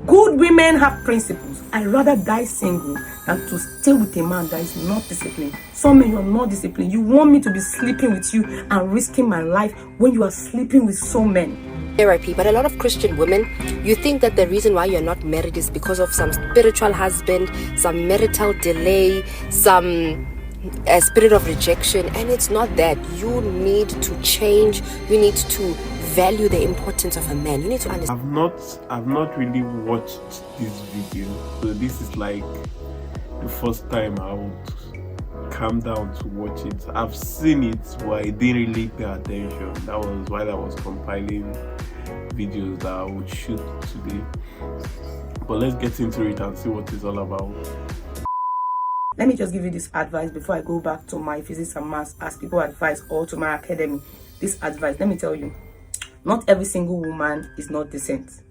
Good women have principles. I'd rather die single than to stay with a man that is not disciplined. Some men, you're not disciplined. You want me to be sleeping with you and risking my life when you are sleeping with so many. Therapy, but a lot of Christian women, you think that the reason why you're not married is because of some spiritual husband, some marital delay, some spirit of rejection, and it's not that. You need to change. You need to value the importance of a man. You need to understand. I've not really watched this video, so this is like the first time I would calm down to watch it. I've seen it, but I didn't really pay attention. That was while I was compiling videos that I would shoot today. But let's get into it and see what it's all about. Let me just give you this advice before I go back to my physics and maths as people advice, or to my academy. This advice, let me tell you, not every single woman is not decent.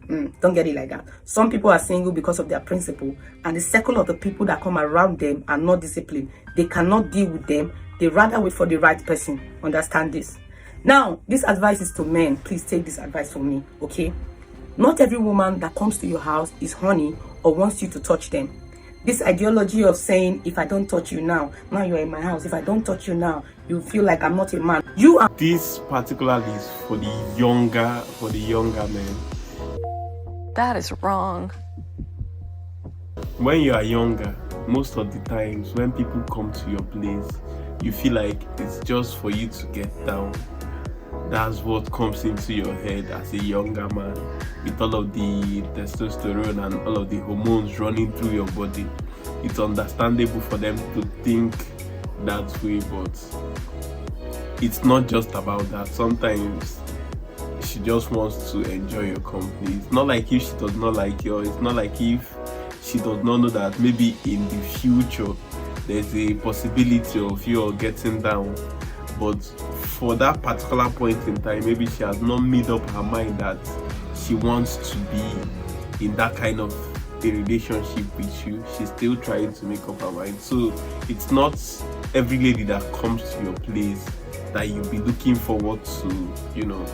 Don't get it like that. Some people are single because of their principle, and the circle of the people that come around them are not disciplined. They cannot deal with them. They rather wait for the right person. Understand this. Now, this advice is to men. Please take this advice from me, okay? Not every woman that comes to your house is horny or wants you to touch them. This ideology of saying, if I don't touch you now you're in my house. If I don't touch you now, you feel like I'm not a man. You are. This particularly is for the younger men. That is wrong. When you are younger, most of the times when people come to your place, you feel like it's just for you to get down. That's what comes into your head as a younger man, with all of the testosterone and all of the hormones running through your body. It's understandable for them to think that way, but it's not just about that. Sometimes she just wants to enjoy your company. It's not like if she does not like you. It's not like if she does not know that maybe in the future there's a possibility of you all getting down. But for that particular point in time, maybe she has not made up her mind that she wants to be in that kind of a relationship with you. She's still trying to make up her mind. So it's not every lady that comes to your place that you'll be looking forward to,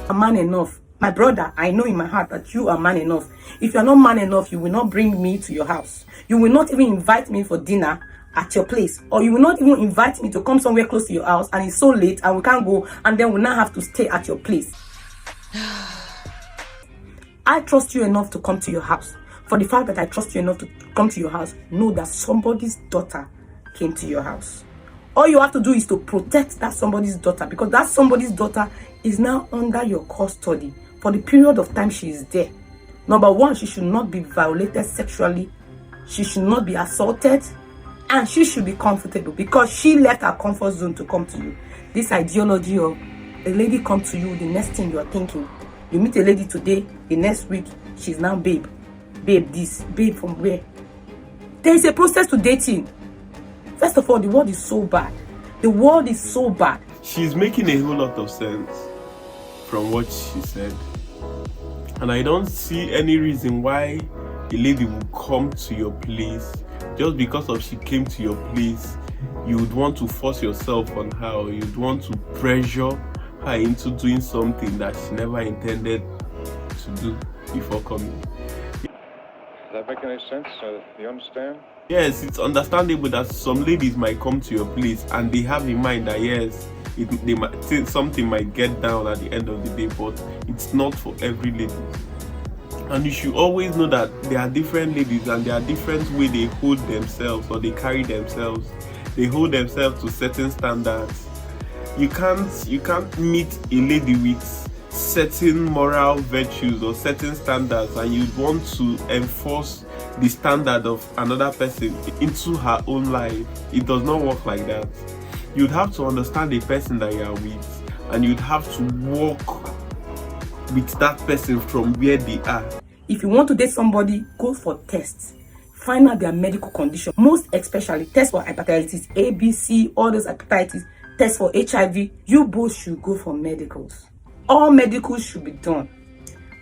A man enough. My brother, I know in my heart that you are man enough. If you're not man enough, you will not bring me to your house. You will not even invite me for dinner at your place, or you will not even invite me to come somewhere close to your house and it's so late and we can't go, and then we now have to stay at your place. I trust you enough to come to your house. For the fact that I trust you enough to come to your house, know that somebody's daughter came to your house. All you have to do is to protect that somebody's daughter, because that somebody's daughter is now under your custody for the period of time she is there. Number one, she should not be violated sexually. She should not be assaulted. And she should be comfortable because she left her comfort zone to come to you. This ideology of a lady come to you, the next thing you are thinking. You meet a lady today, the next week, she's now babe. Babe this, babe from where? There is a process to dating. First of all, the world is so bad. The world is so bad. She's making a whole lot of sense from what she said. And I don't see any reason why a lady will come to your place. Just because of she came to your place, you would want to force yourself on her, or you'd want to pressure her into doing something that she never intended to do before coming. Does that make any sense? You understand? Yes, it's understandable that some ladies might come to your place and they have in mind that yes, they might think something might get down at the end of the day, but it's not for every lady. And you should always know that there are different ladies and there are different ways they hold themselves or they carry themselves. They hold themselves to certain standards. You can't meet a lady with certain moral virtues or certain standards and you want to enforce the standard of another person into her own life. It does not work like that. You'd have to understand the person that you are with, and you'd have to walk with that person from where they are. If you want to date somebody, go for tests. Find out their medical condition. Most especially, test for hepatitis A, B, C, all those hepatitis. Test for HIV. You both should go for medicals. All medicals should be done.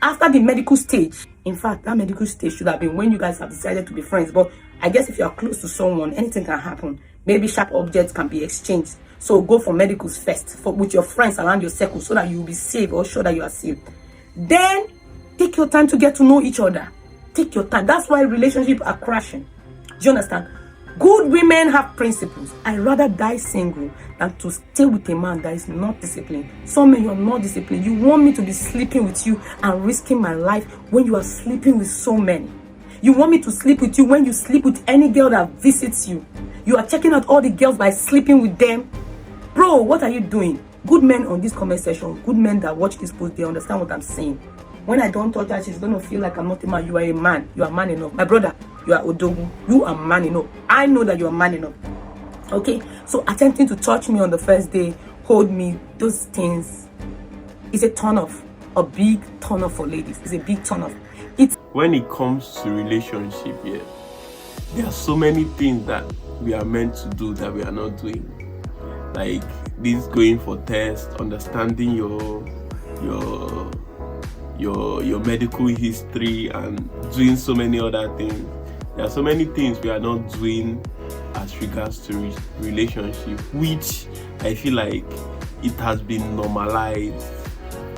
After the medical stage, in fact, that medical stage should have been when you guys have decided to be friends. But I guess if you are close to someone, anything can happen. Maybe sharp objects can be exchanged. So go for medicals first with your friends around your circle so that you will be safe or sure that you are safe. Then take your time to get to know each other. Take your time. That's why relationships are crashing. Do you understand? Good women have principles. I rather die single than to stay with a man that is not disciplined. Some men, you're not disciplined. You want me to be sleeping with you and risking my life when you are sleeping with so many. You want me to sleep with you when you sleep with any girl that visits you. You are checking out all the girls by sleeping with them. Bro, what are you doing? Good men on this comment section, good men that watch this post, they understand what I'm saying. When I don't touch her, she's going to feel like I'm not a man. You are a man. You are man enough. My brother, you are Odogu. You are man enough. I know that you are man enough. Okay? So attempting to touch me on the first day, hold me, those things is a turn off. A big turn off for ladies. It's a big turn off. When it comes to relationship, yeah, there are so many things that we are meant to do that we are not doing. Like this going for tests, understanding your medical history, and doing so many other things. There are so many things we are not doing as regards to relationship, which I feel like it has been normalized.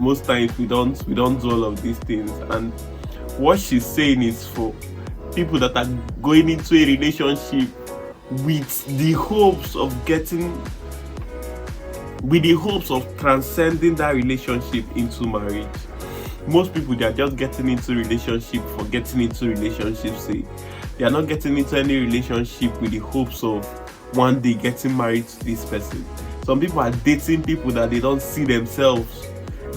Most times we don't do all of these things, and what she's saying is for people that are going into a relationship with the hopes of transcending that relationship into marriage. Most people, they are just getting into relationship for getting into relationships. They are not getting into any relationship with the hopes of one day getting married to this person. Some people are dating people that they don't see themselves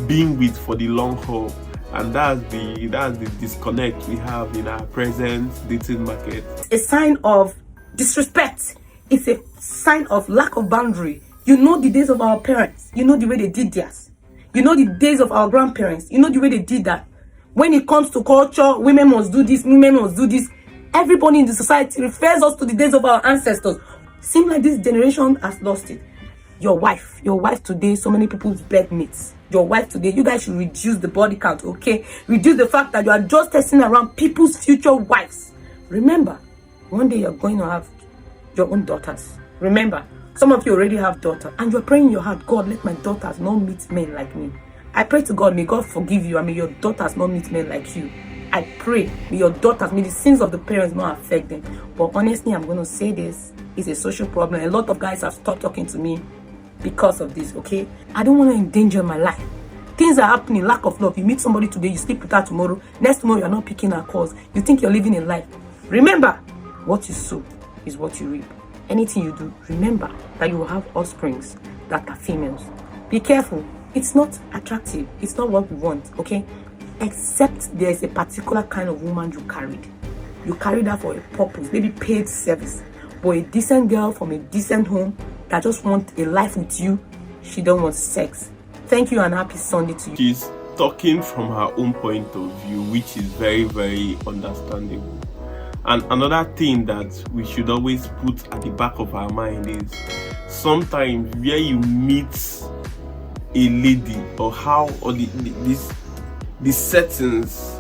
being with for the long haul, and that's the disconnect we have in our present dating market. A sign of disrespect. It's a sign of lack of boundary. You know the days of our parents. You know the way they did theirs. You know the days of our grandparents. You know the way they did that. When it comes to culture, women must do this, women must do this. Everybody in the society refers us to the days of our ancestors. Seems like this generation has lost it. Your wife today, so many people's bed mates. Your wife today, you guys should reduce the body count, okay? Reduce the fact that you are just testing around people's future wives. Remember, one day you're going to have your own daughters. Remember, some of you already have daughters, and you're praying in your heart, God, let my daughters not meet men like me. I pray to God, may God forgive you, and may your daughters not meet men like you. I pray, may your daughters, may the sins of the parents not affect them. But honestly, I'm going to say this, it's a social problem. A lot of guys have stopped talking to me because of this, okay? I don't want to endanger my life. Things are happening, lack of love. You meet somebody today, you sleep with her tomorrow. Next tomorrow, you're not picking her calls. You think you're living a life. Remember, what you sow is what you reap. Anything you do, remember that you will have offsprings that are females. Be careful. It's not attractive. It's not what we want, okay? Except there's a particular kind of woman you carried. You carried her for a purpose, maybe paid service. But a decent girl from a decent home that just wants a life with you, she don't want sex. Thank you and happy Sunday to you. She's talking from her own point of view, which is very, very understandable. And another thing that we should always put at the back of our mind is sometimes where you meet a lady or the settings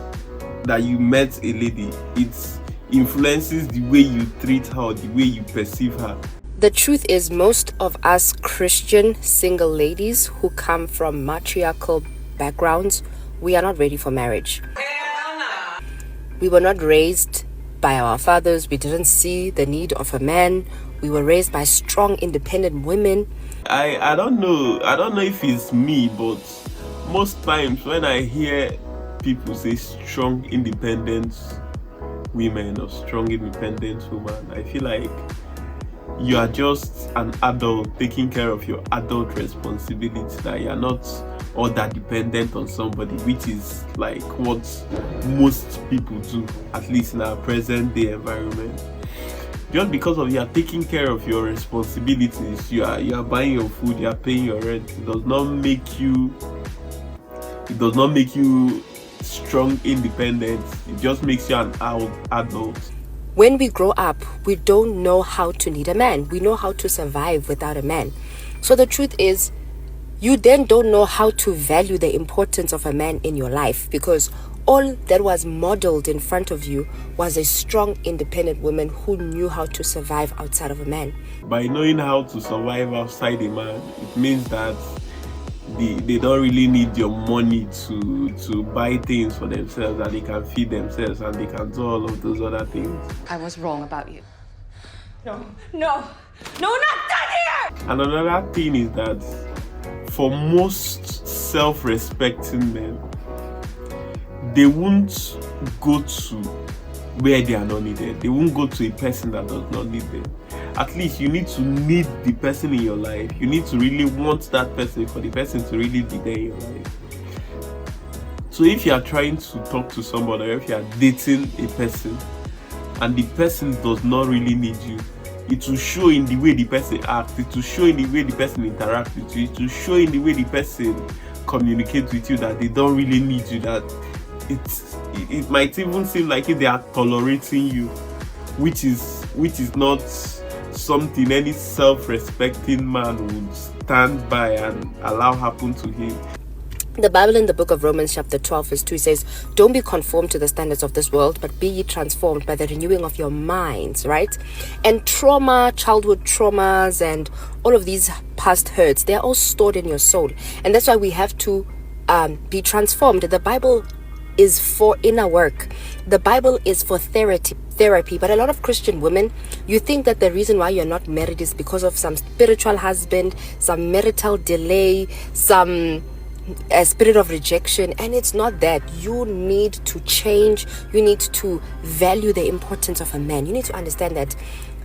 that you met a lady, it influences the way you treat her, the way you perceive her. The truth is, most of us Christian single ladies who come from matriarchal backgrounds, we are not ready for marriage. We were not raised by our fathers. We didn't see the need of a man. We were raised by strong, independent women. I don't know if it's me, but most times when I hear people say strong, independent women or strong, independent woman, I feel like you are just an adult taking care of your adult responsibility, that you are not all that dependent on somebody, which is like what most people do, at least in our present day environment. Just because of you are taking care of your responsibilities, you are buying your food, you are paying your rent, it does not make you strong, independent. It just makes you an adult. When we grow up, we don't know how to need a man. We know how to survive without a man. So the truth is, you then don't know how to value the importance of a man in your life, because all that was modeled in front of you was a strong, independent woman who knew how to survive outside of a man. By knowing how to survive outside a man, it means that they don't really need your money to buy things for themselves, and they can feed themselves and they can do all of those other things. I was wrong about you. No, not done here! And another thing is that for most self-respecting men, they won't go to where they are not needed. They won't go to a person that does not need them. At least you need to need the person in your life. You need to really want that person for the person to really be there in your life. So if you are trying to talk to somebody, or if you are dating a person and the person does not really need you, it will show in the way the person acts, it will show in the way the person interacts with you, it will show in the way the person communicates with you that they don't really need you, that it might even seem like if they are tolerating you, which is not something any self-respecting man would stand by and allow happen to him. The Bible in the book of Romans chapter 12 verse 2 says, don't be conformed to the standards of this world, but be ye transformed by the renewing of your minds, right? And trauma, childhood traumas, and all of these past hurts, they're all stored in your soul. And that's why we have to be transformed. The Bible is for inner work. The Bible is for therapy. But a lot of Christian women, you think that the reason why you're not married is because of some spiritual husband, some marital delay, some a spirit of rejection, and it's not that. You need to change. You need to value the importance of a man. You need to understand that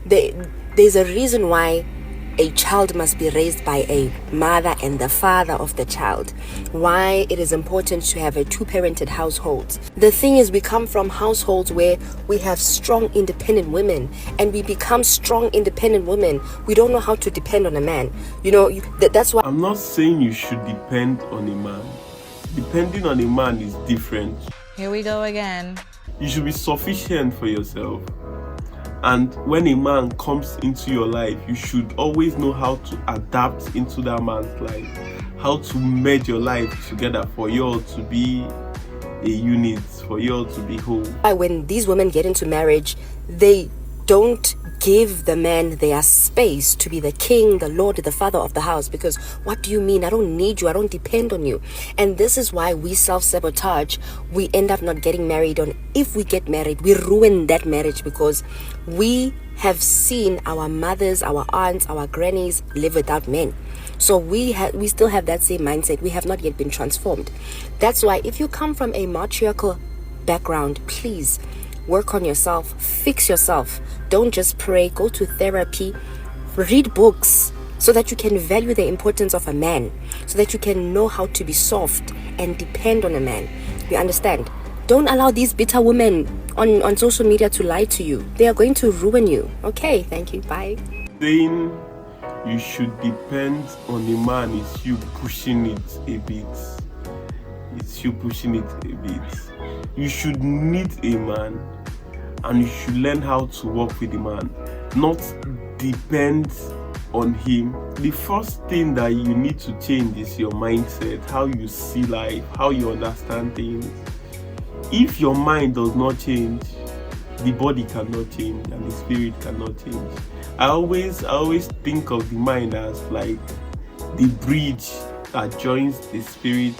there's a reason why a child must be raised by a mother and the father of the child. Why it is important to have a two-parented household. The thing is, we come from households where we have strong, independent women, and we become strong, independent women. We don't know how to depend on a man. That's why I'm not saying you should depend on a man. Depending on a man is different. Here we go again. You should be sufficient for yourself. And when a man comes into your life, you should always know how to adapt into that man's life, how to merge your life together for you all to be a unit, for you all to be whole. when these women get into marriage, they don't give the man their space to be the king, the lord, the father of the house. Because what do you mean? I don't need you. I don't depend on you. And this is why we self-sabotage. We end up not getting married. If we get married, we ruin that marriage because we have seen our mothers, our aunts, our grannies live without men. So we still have that same mindset. We have not yet been transformed. That's why if you come from a matriarchal background, please work on yourself, fix yourself. Don't just pray, go to therapy, read books so that you can value the importance of a man, so that you can know how to be soft and depend on a man. You understand? Don't allow these bitter women on social media to lie to you. They are going to ruin you. Okay, thank you. Bye. Saying you should depend on a man is you pushing it a bit. It's you pushing it a bit. You should need a man, and you should learn how to work with the man, not depend on him. The first thing that you need to change is your mindset, how you see life, how you understand things. If your mind does not change, the body cannot change and the spirit cannot change. I always think of the mind as like the bridge that joins the spirit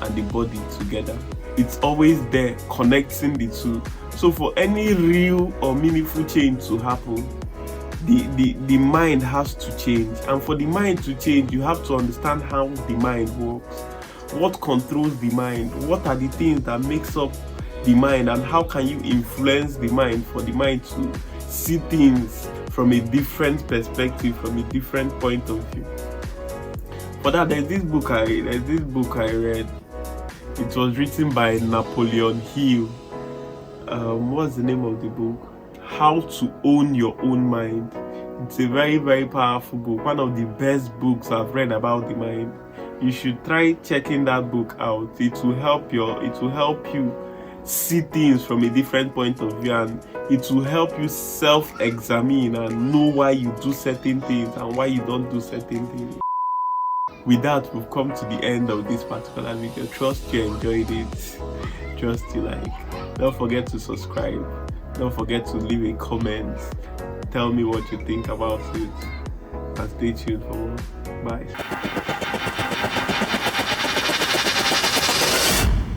and the body together. It's always there connecting the two. So for any real or meaningful change to happen, the mind has to change. And for the mind to change, you have to understand how the mind works. What controls the mind? What are the things that makes up the mind? And how can you influence the mind for the mind to see things from a different perspective, from a different point of view? For that, there's this book I read. It was written by Napoleon Hill. What's the name of the book? How to Own Your Own Mind. It's a very, very powerful book. One of the best books I've read about the mind. You should try checking that book out. It will help you see things from a different point of view, and it will help you self-examine and know why you do certain things and why you don't do certain things. With that, we've come to the end of this particular video. Trust you enjoyed it. Trust you like. Don't forget to subscribe. Don't forget to leave a comment. Tell me what you think about it. And stay tuned for more. Bye.